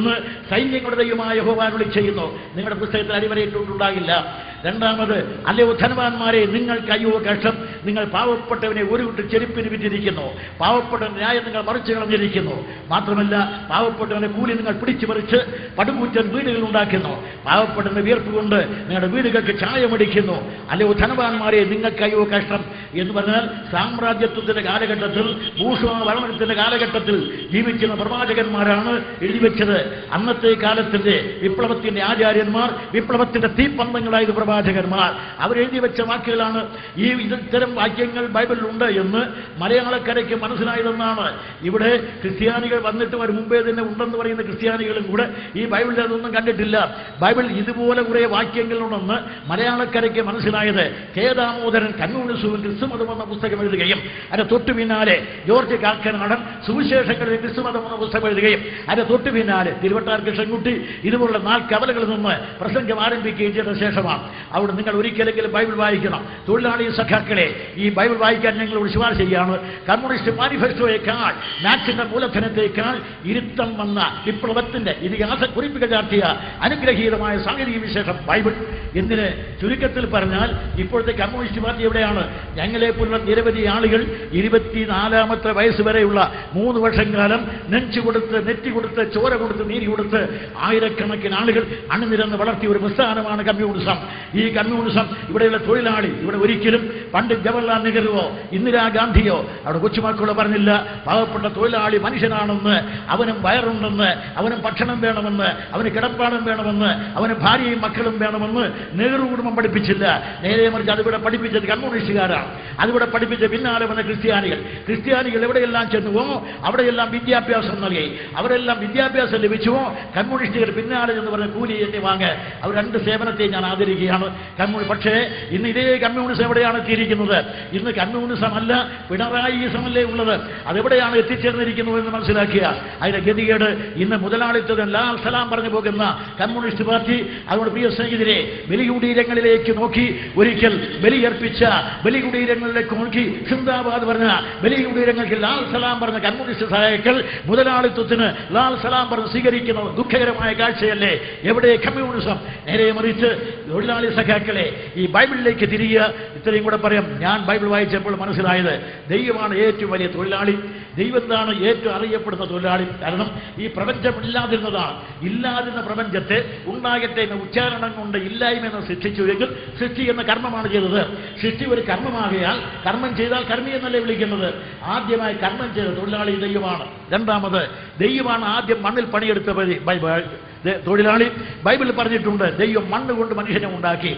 എന്ന് സൈന്യങ്ങളുടെ ദൈവമായ യഹോവ അരുളി ചെയ്യുന്നു. നിങ്ങളുടെ പുസ്തകത്തിൽ അടിവരയിട്ടുണ്ടാകില്ല. രണ്ടാമത്, അല്ലയോ ധനവാന്മാരെ, നിങ്ങൾക്ക് അയ്യോ കഷ്ടം, നിങ്ങൾ പാവപ്പെട്ടവനെ ഒരു കൂട്ടം ചെരുപ്പിന് വിറ്റിരിക്കുന്നു, പാവപ്പെട്ടവന്റെ ന്യായം നിങ്ങൾ മറിച്ചു കളഞ്ഞിരിക്കുന്നു. മാത്രമല്ല, പാവപ്പെട്ടവന്റെ കൂലി നിങ്ങൾ പിടിച്ചു പറിച്ച് പടുകൂറ്റൻ വീടുകൾ ഉണ്ടാക്കുന്നു, പാവപ്പെട്ടവന്റെ വിയർപ്പ് കൊണ്ട് നിങ്ങളുടെ വീടുകൾക്ക് ചായമടിക്കുന്നു. അല്ലയോ ധനവാന്മാരെ, നിങ്ങൾക്ക് അയ്യോ കഷ്ടം എന്ന് പറഞ്ഞാൽ സാമ്രാജ്യത്വത്തിന്റെ കാലഘട്ടത്തിൽ, ഭൂഷണത്തിന്റെ കാലഘട്ടത്തിൽ ജീവിക്കുന്ന പ്രവാചകന്മാരാണ് എഴുതി വെച്ചത്. അന്നത്തെ കാലത്തിന്റെ വിപ്ലവത്തിന്റെ ആചാര്യന്മാർ, വിപ്ലവത്തിന്റെ തീപ്പന്തങ്ങളായത് പ്രവാചകന്മാർ, അവരെഴുതി വെച്ച വാക്കുകളാണ്. ഈ ഇത്തരം വാക്യങ്ങൾ ബൈബിളിലുണ്ട് എന്ന് മലയാളക്കരയ്ക്ക് മനസ്സിലായതെന്നാണ്. ഇവിടെ ക്രിസ്ത്യാനികൾ വന്നിട്ട് ഒരു മുമ്പേ തന്നെ ഉണ്ടെന്ന് പറയുന്ന ക്രിസ്ത്യാനികളും കൂടെ ഈ ബൈബിളിൽ അതൊന്നും കണ്ടിട്ടില്ല. ബൈബിൾ ഇതുപോലെ കുറെ വാക്യങ്ങളുണ്ടെന്ന് മലയാളക്കരയ്ക്ക് മനസ്സിലായത് കെ ദാമോദരൻ കമ്മ്യൂണിസവും ക്രിസ്തുമതം എന്ന പുസ്തകം എഴുതുകയും അതിന്റെ തൊട്ടു പിന്നാലെ ജോർജ് കാക്കനാടൻ സുവിശേഷങ്ങളിൽ ക്രിസ്തുമതം എന്ന പുസ്തകം എഴുതുകയും അതിന്റെ തൊട്ടു പിന്നാലെ തിരുവട്ടാർ കൃഷ്ണൻകുട്ടി ഇതുപോലുള്ള 4 കവലകളിൽ നിന്ന് പ്രസംഗം ആരംഭിക്കുകയും ചെയ്ത ശേഷമാണ്. അവിടെ നിങ്ങൾ ഒരിക്കലെങ്കിലും ബൈബിൾ വായിക്കണം. തൊഴിലാളി സഖാക്കളെ, ഈ ബൈബിൾ വായിക്കാൻ ഞങ്ങളോട് ശുപാർശ ചെയ്യുകയാണ്. കമ്മ്യൂണിസ്റ്റ് മാനിഫെസ്റ്റോയേക്കാൾ, മാക്സിന്റെ മൂലധനത്തേക്കാൾ ഇരുത്തം വന്ന വിപ്ലവത്തിന്റെ ഇതിഹാസ കുറിപ്പുകൾ ചാർത്തിയ അനുഗ്രഹീതമായ സാങ്കേതിക വിശേഷം ബൈബിൾ. എന്തിന്? ചുരുക്കത്തിൽ പറഞ്ഞാൽ ഇപ്പോഴത്തെ കമ്മ്യൂണിസ്റ്റ് പാർട്ടി എവിടെയാണ്? ഞങ്ങളെപ്പോലുള്ള നിരവധി ആളുകൾ 24ാമത്തെ വയസ്സ് വരെയുള്ള 3 വർഷം കാലം നെഞ്ചു കൊടുത്ത്, നെറ്റി കൊടുത്ത്, ചോര കൊടുത്ത്, നീരി കൊടുത്ത് ആയിരക്കണക്കിന് ആളുകൾ അണിനിരന്ന് വളർത്തിയ ഒരു പ്രസ്ഥാനമാണ് കമ്മ്യൂണിസം. ഈ കമ്മ്യൂണിസം ഇവിടെയുള്ള തൊഴിലാളി, ഇവിടെ ഒരിക്കലും പണ്ഡിറ്റ് ജവഹർലാൽ നെഹ്റുവോ ഇന്ദിരാഗാന്ധിയോ അവിടെ കൊച്ചുമക്കളോ പറഞ്ഞില്ല പാവപ്പെട്ട തൊഴിലാളി മനുഷ്യനാണെന്ന്, അവനും വയറുണ്ടെന്ന്, അവനും ഭക്ഷണം വേണമെന്ന്, അവന് കിടപ്പാടം വേണമെന്ന്, അവന് ഭാര്യയും മക്കളും വേണമെന്ന് നെഹ്റു കുടുംബം പഠിപ്പിച്ചില്ല. നേരെ മറിച്ച് അതിവിടെ പഠിപ്പിച്ചത് കമ്മ്യൂണിസ്റ്റുകാരാണ്. അതിവിടെ പഠിപ്പിച്ച പിന്നാലെ വന്ന ക്രിസ്ത്യാനികൾ എവിടെയെല്ലാം ചെന്നുവോ അവിടെയെല്ലാം വിദ്യാഭ്യാസം നൽകി, അവരെല്ലാം വിദ്യാഭ്യാസം ലഭിച്ചുവോ കമ്മ്യൂണിസ്റ്റുകൾ പിന്നാലെ എന്ന് പറഞ്ഞ കൂലി എന്നെ വാങ്ങ്. അവർ 2 സേവനത്തെ ഞാൻ ആദരിക്കുകയാണ്. പക്ഷേ ഇന്ന് ഇതേ കമ്മ്യൂണിസം എവിടെയാണ് എത്തിയിരിക്കുന്നത്? ഇന്ന് കമ്മ്യൂണിസം അല്ല, പിണറായിസമല്ലേ ഉള്ളത്. അതെവിടെയാണ് എത്തിച്ചേർന്നിരിക്കുന്നത് എന്ന് മനസ്സിലാക്കുക. അതിന്റെ ഗതികേട് ഇന്ന് മുതലാളിത്തം ലാൽ സലാം പറഞ്ഞു പോകുന്ന കമ്മ്യൂണിസ്റ്റ് പാർട്ടി. അതുകൊണ്ട് പ്രിയ സ്നേഹിതരെ, ബലികുടീരങ്ങളിലേക്ക് നോക്കി ഒരിക്കൽ ബലിയർപ്പിച്ച, ബലികുടീരങ്ങളിലേക്ക് നോക്കി സിന്ദാബാദ് പറഞ്ഞ, ബലികുടീരങ്ങൾക്ക് ലാൽ സലാം പറഞ്ഞ കമ്മ്യൂണിസ്റ്റ് സഹായികൾ മുതലാളിത്വത്തിന് ലാൽ സലാം പറഞ്ഞ് സ്വീകരിക്കുന്ന ദുഃഖകരമായ കാഴ്ചയല്ലേ? എവിടെ കമ്മ്യൂണിസം? നേരെ മറിച്ച് തൊഴിലാളി സഖാക്കളെ, ഈ ബൈബിളിലേക്ക് തിരിയുക. ഇത്രയും കൂടെ പറയാം. ഞാൻ ബൈബിൾ വായിച്ചപ്പോൾ മനസ്സിലായത് ദൈവമാണ് ഏറ്റവും വലിയ തൊഴിലാളി. ദൈവം എന്താണ് ഏറ്റവും അറിയപ്പെടുന്ന തൊഴിലാളി? കാരണം ഈ പ്രപഞ്ചം ഇല്ലാതിരുന്നതാണ്. ഇല്ലാതിരുന്ന പ്രപഞ്ചത്തെ ഉണ്ടാകട്ടെ എന്ന ഉച്ചാരണം കൊണ്ട് ഇല്ലായ്മയെന്ന് സൃഷ്ടിച്ചുവെങ്കിൽ സൃഷ്ടി എന്ന കർമ്മമാണ് ചെയ്തത്. സൃഷ്ടി ഒരു കർമ്മമാകയാൽ കർമ്മം ചെയ്താൽ കർമ്മി എന്നല്ലേ വിളിക്കുന്നത്. ആദ്യമായി കർമ്മം ചെയ്ത തൊഴിലാളി ദൈവമാണ്. രണ്ടാമത്, ദൈവമാണ് ആദ്യം മണ്ണിൽ പണിയെടുത്ത തൊഴിലാളി. ബൈബിളിൽ പറഞ്ഞിട്ടുണ്ട് ദൈവം മണ്ണ് കൊണ്ട് മനുഷ്യനെ ഉണ്ടാക്കി.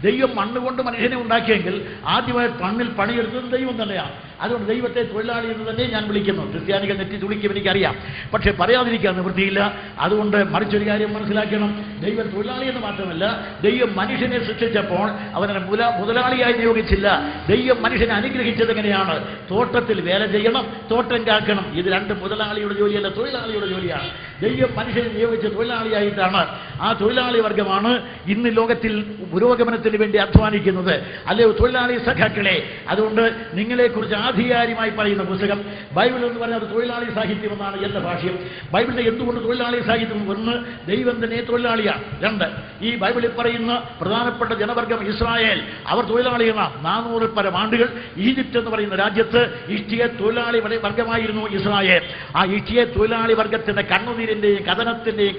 ദൈവം മണ്ണ് കൊണ്ട് മനുഷ്യനെ ഉണ്ടാക്കിയെങ്കിൽ ആദ്യമായി മണ്ണിൽ പണിയെടുത്തത് ദൈവം തന്നെയാണ്. അതുകൊണ്ട് ദൈവത്തെ തൊഴിലാളി എന്ന് തന്നെ ഞാൻ വിളിക്കുന്നു. ക്രിസ്ത്യാനികൾ നെറ്റി തുളിക്കും, എനിക്കറിയാം. പക്ഷെ പറയാതിരിക്കാൻ നിവൃത്തിയില്ല. അതുകൊണ്ട് മറിച്ചൊരു കാര്യം മനസ്സിലാക്കണം. ദൈവം തൊഴിലാളി എന്ന് മാത്രമല്ല, ദൈവം മനുഷ്യനെ സൃഷ്ടിച്ചപ്പോൾ അവനെ മുതലാളിയായി നിയോഗിച്ചില്ല. ദൈവം മനുഷ്യനെ അനുഗ്രഹിച്ചത് എങ്ങനെയാണ്? തോട്ടത്തിൽ വേല ചെയ്യണം, തോട്ടം കാക്കണം. ഇത് 2 മുതലാളിയുടെ ജോലിയല്ല, തൊഴിലാളിയുടെ ജോലിയാണ്. ദൈവം മനുഷ്യനെ നിയോഗിച്ച തൊഴിലാളിയായിട്ടാണ്. ആ തൊഴിലാളി വർഗമാണ് ഇന്ന് ലോകത്തിൽ പുരോഗമനത്തിന് വേണ്ടി അധ്വാനിക്കുന്നത്. അല്ലയോ തൊഴിലാളി സഖാക്കളെ, അതുകൊണ്ട് നിങ്ങളെക്കുറിച്ച് ആധികാരികമായി പറയുന്ന പുസ്തകം ബൈബിൾ എന്ന് പറഞ്ഞാൽ അത് തൊഴിലാളി സാഹിത്യം എന്നാണ് എൻ്റെ ഭാഷ്യം. ബൈബിളിൽ എന്തുകൊണ്ട് തൊഴിലാളി സാഹിത്യം? 1, ദൈവം തന്നെ തൊഴിലാളിയാണ്. 2, ഈ ബൈബിളിൽ പറയുന്ന പ്രധാനപ്പെട്ട ജനവർഗം ഇസ്രായേൽ, അവർ തൊഴിലാളികളാണ്. 400 പരം ആണ്ടുകൾ ഈജിപ്റ്റ് എന്ന് പറയുന്ന രാജ്യത്ത് ഇഷ്ടിക തൊഴിലാളി വർഗമായിരുന്നു ഇസ്രായേൽ. ആ ഇഷ്ടിക തൊഴിലാളി വർഗത്തിന്റെ കണ്ണുനീരിന്റെയും കഥനത്തിന്റെയും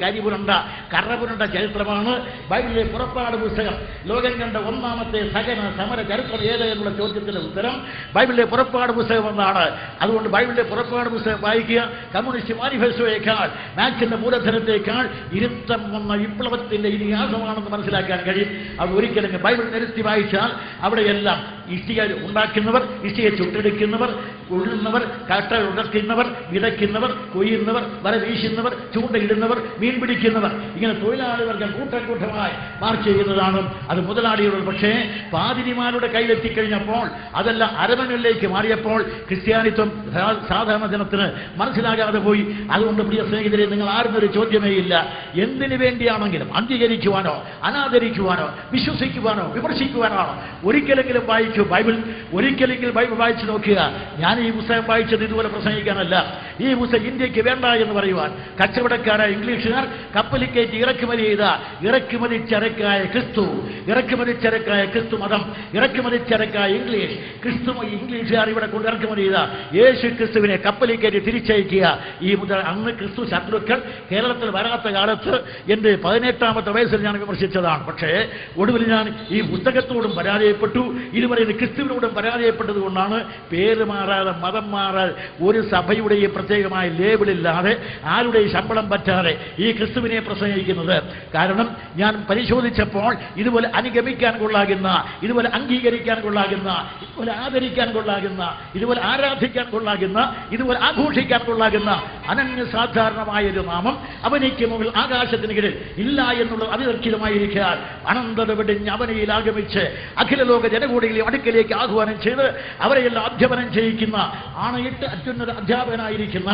കറപുരണ്ട ചരിത്രമാണ് ബൈബിളിലെ പുറപ്പാട് പുസ്തകം. ലോകം കണ്ട 1ാമത്തെ സഹന സമര ചരിത്രം ഏത് എന്നുള്ള ചോദ്യത്തിന്റെ ഉത്തരം ബൈബിളിലെ പുറപ്പാട് പുസ്തകം എന്നാണ്. അതുകൊണ്ട് ബൈബിളിലെ പുറപ്പാട് പുസ്തകം വായിക്കുക. കമ്മ്യൂണിസ്റ്റ് മാനിഫെസ്റ്റോയേക്കാൾ, മാക്സിന്റെ മൂലധനത്തേക്കാൾ ഇരുത്തം വന്ന വിപ്ലവത്തിന്റെ ഇതിഹാസമാണെന്ന് മനസ്സിലാക്കാൻ കഴിയും. അത് ഒരിക്കലും ബൈബിൾ നിരത്തി വായിച്ചാൽ അവിടെയെല്ലാം ഇഷ്ടിക ഉണ്ടാക്കുന്നവർ, ഇഷ്ടിക ചുട്ടെടുക്കുന്നവർ, ഉഴുന്നവർ, കട്ട ഉടക്കുന്നവർ, വിതയ്ക്കുന്നവർ, കൊയ്യുന്നവർ, വര വീശുന്നവർ, ചൂണ്ടയിടുന്നവർ, മീൻ പിടിക്കുന്നവർ, ഇങ്ങനെ തൊഴിലാളി വർഗം കൂട്ടമായി മാർച്ച് ചെയ്യുന്നതാണ്. അത് മുതലാളികളുടെ. പക്ഷേ പാതിരിമാരുടെ കയ്യിലെത്തിക്കഴിഞ്ഞപ്പോൾ, അതല്ല അരമനയിലേക്ക് മാറിയപ്പോൾ ക്രിസ്ത്യാനിത്വം സാധാരണ ജനത്തിന് മനസ്സിലാകാതെ പോയി. അതുകൊണ്ട് പ്രിയ സ്നേഹിതരെ, നിങ്ങൾ ആരുന്നൊരു ചോദ്യമേ ഇല്ല. എന്തിനു വേണ്ടിയാണെങ്കിലും അംഗീകരിക്കുവാനോ അനാദരിക്കുവാനോ വിശ്വസിക്കുവാനോ വിമർശിക്കുവാനോ ഒരിക്കലെങ്കിലും വായിക്കൂ ബൈബിൾ. ഒരിക്കലെങ്കിലും ബൈബിൾ വായിച്ചു നോക്കുക. ഞാൻ ഈ പുസ്തകം വായിച്ചത് ഇതുപോലെ പ്രസംഗിക്കാനല്ല. ഈ മുസ ഇന്ത്യക്ക് വേണ്ട എന്ന് പറയുവാൻ കച്ചവടക്കാരായ ഇംഗ്ലീഷുകാർ കപ്പലിൽ കയറ്റി ഇറക്കുമതി ചെയ്ത ഇറക്കുമതി ചരക്കായ ക്രിസ്തു, ഇറക്കുമതി ചരക്കായ ക്രിസ്തു മതം, ഇറക്കുമതി ചരക്കായ ഇംഗ്ലീഷ്, ഇംഗ്ലീഷുകാർ ഇവിടെ കൊണ്ട് ഇറക്കുമതി ചെയ്ത യേശു ക്രിസ്തുവിനെ കപ്പലിൽ കയറ്റി തിരിച്ചയക്കുക. ഈ അന്ന് ക്രിസ്തു ശത്രുക്കൾ കേരളത്തിൽ വരാത്ത കാലത്ത് എൻ്റെ 18ാമത്തെ വയസ്സിൽ ഞാൻ വിമർശിച്ചതാണ്. പക്ഷേ ഒടുവിൽ ഞാൻ ഈ പുസ്തകത്തോടും പരാജയപ്പെട്ടു, ഇതുവരെ ക്രിസ്തുവിനോടും പരാജയപ്പെട്ടത് കൊണ്ടാണ് പേര് മാറാതെ മതം മാറാതെ ഒരു സഭയുടെയും പ്രത്യേകമായ ലേബിളില്ലാതെ ആരുടെയും ശമ്പളം പറ്റാതെ ഈ ക്രിസ്തുവിനെ പ്രസംഗിക്കുന്നത്. കാരണം ഞാൻ പരിശോധിച്ചപ്പോൾ ഇതുപോലെ അനുഗമിക്കാൻ കൊള്ളാകുന്ന, ഇതുപോലെ അംഗീകരിക്കാൻ കൊള്ളാകുന്ന, ഇതുപോലെ ആദരിക്കാൻ കൊള്ളാകുന്ന, ഇതുപോലെ ആരാധിക്കാൻ കൊള്ളാകുന്ന, ഇതുപോലെ ആഘോഷിക്കാൻ കൊള്ളാകുന്ന അനന്യസാധാരണമായ ഒരു നാമം അവനിക്ക് മുകളിൽ ആകാശത്തിന് കീഴിൽ ഇല്ല എന്നുള്ളത് അതിദർശിതമായിരിക്കാൻ അനന്തത വെടിഞ്ഞ് അവനയിൽ ആഗമിച്ച് അഖില ലോക ജനകൂടികളെ അടുക്കലേക്ക് ആഹ്വാനം ചെയ്ത് അവരെയെല്ലാം അധ്യാപനം ചെയ്യിക്കുന്ന ആണയിട്ട് അത്യുന്നത അധ്യാപകനായിരിക്കുന്ന,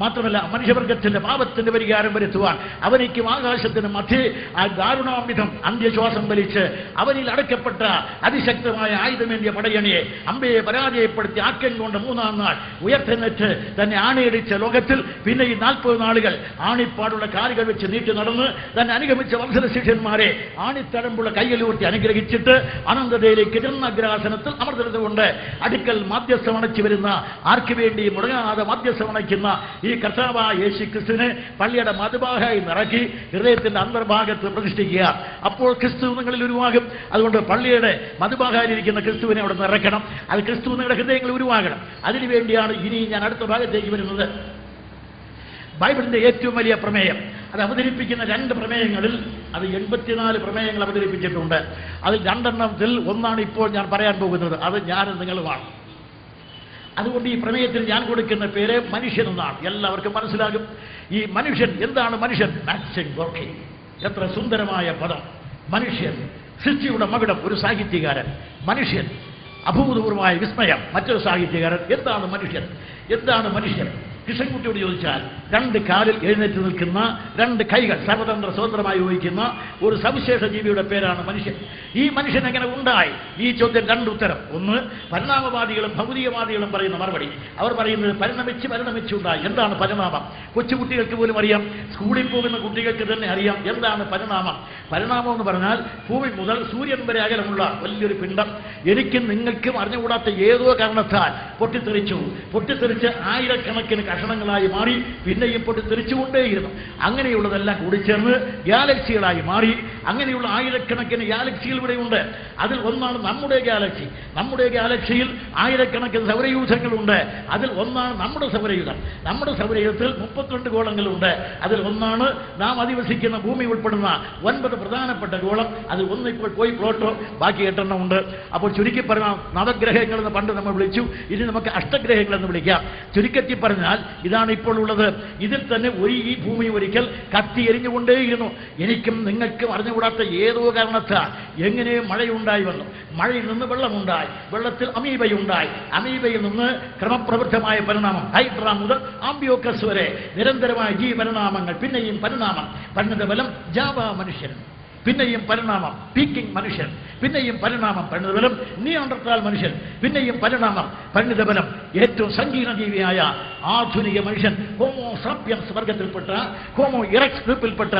മാത്രമല്ല മനുഷ്യവർഗത്തിന്റെ പാപത്തിന്റെ പരിഹാരം വരുത്തുവാൻ അവനിക്കും ആകാശത്തിനും മധ്യേ ആ ദാരുണാമിതം അന്ത്യശ്വാസം വലിച്ച് അവനിൽ അടക്കപ്പെട്ട അതിശക്തമായ ആയുധമേന്തിയ പടയണിയെ അമ്പയെ പരാജയപ്പെടുത്തി ആക്കം കൊണ്ട് 3-ാം നാൾ ഉയർത്തെന്നിട്ട് തന്നെ ആണയിടിച്ച ലോകത്തിൽ പിന്നെ ഈ 40 നാളുകൾ ആണിപ്പാടുള്ള കാലുകൾ വെച്ച് നീട്ടി നടന്ന് തന്നെ അനുഗമിച്ച വത്സല ശിഷ്യന്മാരെ ആണിത്തഴമ്പുള്ള കയ്യിലൂട്ടി അനുഗ്രഹിച്ചിട്ട് അനന്തതയിലേക്ക് ജന്മഗ്രാസനത്തിൽ അമർത്തുകൊണ്ട് അടുക്കൽ മധ്യസ്ഥം അണച്ചു വരുന്ന, ആർക്ക് വേണ്ടി മുടങ്ങാതെ മധ്യസ്ഥം അണയ്ക്കുന്ന ഈ കർത്താവായ യേശു ക്രിസ്തുവിനെ പള്ളിയുടെ മധുബാഹായി നിറക്കി ഹൃദയത്തിന്റെ അന്തർഭാഗത്ത് പ്രതിഷ്ഠിക്കുക. അപ്പോൾ ക്രിസ്തു നിങ്ങളിൽ ഉരുവാകും. അതുകൊണ്ട് പള്ളിയുടെ മധുബാഹായിരിക്കുന്ന ക്രിസ്തുവിനെ അവിടെ നിറയ്ക്കണം. അത് ക്രിസ്തു നിങ്ങളുടെ ഹൃദയങ്ങളിൽ ഉരുവാകണം. അതിനുവേണ്ടിയാണ് ഇനി ഞാൻ അടുത്ത ഭാഗത്തേക്ക് വരുന്നത്. ബൈബിളിന്റെ ഏറ്റവും വലിയ പ്രമേയം അത് അവതരിപ്പിക്കുന്ന 2 പ്രമേയങ്ങളിൽ അത് 84 പ്രമേയങ്ങൾ അവതരിപ്പിച്ചിട്ടുണ്ട്. അതിൽ 2-എണ്ണത്തിൽ ഒന്നാണ് ഇപ്പോൾ ഞാൻ പറയാൻ പോകുന്നത്. അത് ഞാനും നിങ്ങളുമാണ്. അതുകൊണ്ട് ഈ പ്രമേയത്തിൽ ഞാൻ കൊടുക്കുന്ന പേര് മനുഷ്യൻ എന്നാണ്. എല്ലാവർക്കും മനസ്സിലാകും. ഈ മനുഷ്യൻ എന്താണ്? മനുഷ്യൻ മാക്സിം ഗോർക്കി, എത്ര സുന്ദരമായ പദം. മനുഷ്യൻ, സൃഷ്ടിയുടെ മകുടം, ഒരു സാഹിത്യകാരൻ. മനുഷ്യൻ, അഭൂതപൂർവമായ വിസ്മയം, മറ്റൊരു സാഹിത്യകാരൻ. എന്താണ് മനുഷ്യൻ? എന്താണ് മനുഷ്യൻ? കൃഷ്ണൻകുട്ടിയോട് ചോദിച്ചാൽ 2 കാലിൽ എഴുന്നേറ്റ് നിൽക്കുന്ന, 2 കൈകൾ സർവതന്ത്ര സ്വതന്ത്രമായി ഉപയോഗിക്കുന്ന ഒരു സവിശേഷ ജീവിയുടെ പേരാണ് മനുഷ്യൻ. ഈ മനുഷ്യൻ എങ്ങനെ ഉണ്ടായി? ഈ ചോദ്യം 2 ഉത്തരം. ഒന്ന്, പരിണാമവാദികളും ഭൗതികവാദികളും പറയുന്ന മറുപടി. അവർ പറയുന്നത് പരിണമിച്ചുണ്ടായി. എന്താണ് പരിണാമം? കൊച്ചുകുട്ടികൾക്ക് പോലും അറിയാം, സ്കൂളിൽ പോകുന്ന കുട്ടികൾക്ക് തന്നെ അറിയാം എന്താണ് പരിണാമം. പരിണാമം എന്ന് പറഞ്ഞാൽ ഭൂമി മുതൽ സൂര്യൻ വരെ അകലമുള്ള വലിയൊരു പിണ്ഡം എനിക്കും നിങ്ങൾക്കും അറിഞ്ഞുകൂടാത്ത ഏതോ കാരണത്താൽ പൊട്ടിത്തെറിച്ച് ആയിരക്കണക്കിന് കഷണങ്ങളായി മാറി പിന്നെയും പൊട്ടിത്തെറിച്ചുകൊണ്ടേയിരുന്നു. അങ്ങനെയുള്ളതെല്ലാം കൂടിച്ചേർന്ന് ഗാലക്സികളായി മാറി. അങ്ങനെയുള്ള ആയിരക്കണക്കിന് ഗാലക്സികൾ ഇവിടെയുണ്ട്. അതിൽ ഒന്നാണ് നമ്മുടെ ഗാലക്സി. നമ്മുടെ ഗാലക്സിയിൽ ആയിരക്കണക്കിന് സൗരയൂഥങ്ങളുണ്ട്. അതിൽ ഒന്നാണ് നമ്മുടെ സൗരയൂഥം. നമ്മുടെ സൗരയൂഥത്തിൽ 32 ഗോളങ്ങളുണ്ട്. അതിൽ ഒന്നാണ് നാം അധിവസിക്കുന്ന ഭൂമി ഉൾപ്പെടുന്ന 9 പ്രധാനപ്പെട്ട ഗോളം. അതിൽ ഒന്ന് ഇപ്പോൾ പോയി പ്ലോട്ടോ, ബാക്കി 8 എണ്ണം ഉണ്ട്. അപ്പോൾ ചുരുക്കി പറഞ്ഞാൽ നവഗ്രഹങ്ങൾ എന്ന് പണ്ട് നമ്മൾ വിളിച്ചു, ഇനി നമുക്ക് അഷ്ടഗ്രഹങ്ങൾ എന്ന് വിളിക്കാം. ചുരുക്കത്തിൽ പറഞ്ഞാൽ ഇതാണ് ഇപ്പോൾ ഉള്ളത്. ഇതിൽ തന്നെ ഈ ഭൂമി ഒരിക്കൽ കത്തി എരിഞ്ഞുകൊണ്ടേയിരുന്നു. എനിക്കും നിങ്ങൾക്കും അറിഞ്ഞുകൂടാത്ത ഏതോ കാരണത്താൽ എങ്ങനെ മഴയുണ്ടായി വന്നു. മഴയിൽ നിന്ന് വെള്ളമുണ്ടായി, വെള്ളത്തിൽ അമീബയുണ്ടായി, അമീബയിൽ നിന്ന് ക്രമപ്രവൃത്തമായ പരിണാമം, ഹൈഡ്ര മുതൽ ആംബിയോക്കസ് വരെ നിരന്തരമായ പരിണാമങ്ങൾ. പിന്നെയും പരിണാമം, പരിണിതഫലം ജാവ മനുഷ്യൻ, പിന്നെയും പരിണാമം പീക്കിംഗ് മനുഷ്യൻ, പിന്നെയും പരിണാമം പരിണിതഫലം നിയാണ്ടർത്താൽ മനുഷ്യൻ, പിന്നെയും പരിണാമം പരിണിതഫലം ഏറ്റവും സങ്കീർണ ജീവിയായ ആധുനിക മനുഷ്യൻ. ഹോമോ സാപ്പിയൻസ് വർഗത്തിൽപ്പെട്ട, ഹോമോ ഇറക്സ് ഗ്രൂപ്പിൽപ്പെട്ട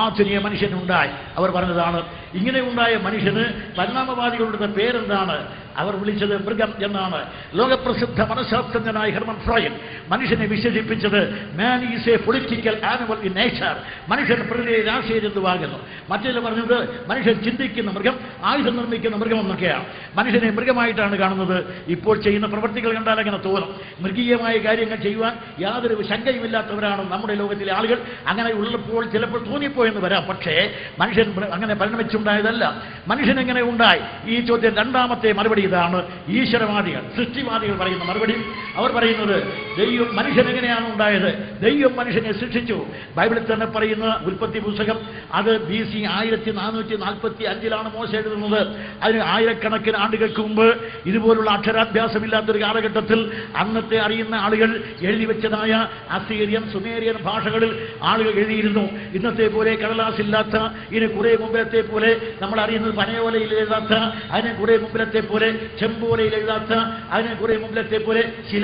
ആധുനിക മനുഷ്യനുണ്ടായി. അവർ പറഞ്ഞതാണ് ഇങ്ങനെ ഉണ്ടായ മനുഷ്യന് പരിണാമവാദികളുടെ പേരെന്താണ്? അവർ വിളിച്ചത് മൃഗം എന്നാണ്. ലോകപ്രസിദ്ധ മനഃശാസ്ത്രജ്ഞനായ ഹെർമൻ ഫ്രോയിഡ് മനുഷ്യനെ വിശേഷിപ്പിച്ചത് man is A political animal in nature. മനുഷ്യൻ പ്രകൃതിയെ രാഷ്ട്രീയ ജന്തുവാകുന്നു. മറ്റേ പറഞ്ഞത് മനുഷ്യൻ ചിന്തിക്കുന്ന മൃഗം, ആയുധം നിർമ്മിക്കുന്ന മൃഗം എന്നൊക്കെയാണ്. മനുഷ്യനെ മൃഗമായിട്ടാണ് കാണുന്നത്. ഇപ്പോൾ ചെയ്യുന്ന പ്രവൃത്തികൾ കണ്ടാൽ അങ്ങനെ തോന്നും. മൃഗീയമായ കാര്യങ്ങൾ ചെയ്യുവാൻ യാതൊരു ശങ്കയുമില്ലാത്തവരാണ് നമ്മുടെ ലോകത്തിലെ ആളുകൾ. അങ്ങനെ ഉള്ളപ്പോൾ ചിലപ്പോൾ തോന്നിപ്പോയെന്ന് വരാം. പക്ഷേ മനുഷ്യൻ അങ്ങനെ പരിണമിച്ചുണ്ടായതല്ല. മനുഷ്യൻ എങ്ങനെ ഉണ്ടായി? ഈ ചോദ്യം 2-ാമത്തെ മറുപടി ഇതാണ്. ഈശ്വരവാദികൾ, സൃഷ്ടിവാദികൾ പറയുന്ന മറുപടി. അവർ പറയുന്നത് ദൈവം മനുഷ്യൻ എങ്ങനെയാണ് ഉണ്ടായത്? ദൈവം മനുഷ്യനെ സൃഷ്ടിച്ചു. ബൈബിളിൽ തന്നെ പറയുന്ന ഉൽപ്പത്തി പുസ്തകം അത് BC 1445 മോശ എഴുതുന്നത്. അതിന് ആയിരക്കണക്കിന് ആണ്ടുകൾക്ക് മുമ്പ് ഇതുപോലുള്ള അക്ഷരാഭ്യാസമില്ലാത്തൊരു കാലഘട്ടത്തിൽ അന്നത്തെ അറിയുന്ന ആളുകൾ എഴുതി വെച്ചതായ അസീറിയൻ, സുമേറിയൻ ഭാഷകളിൽ ആളുകൾ എഴുതിയിരുന്നു. ഇന്നത്തെ പോലെ കടലാസില്ലാത്ത, ഇതിന് കുറെ മുമ്പിലത്തെ പോലെ നമ്മൾ അറിയുന്നത് പനയോലയിൽ എഴുതാത്ത, അതിന് കുറെ മുമ്പിലത്തെ പോലെ ചെമ്പോലയിൽ എഴുതാത്ത, അതിന് കുറെ മുമ്പിലത്തെ പോലെ ശില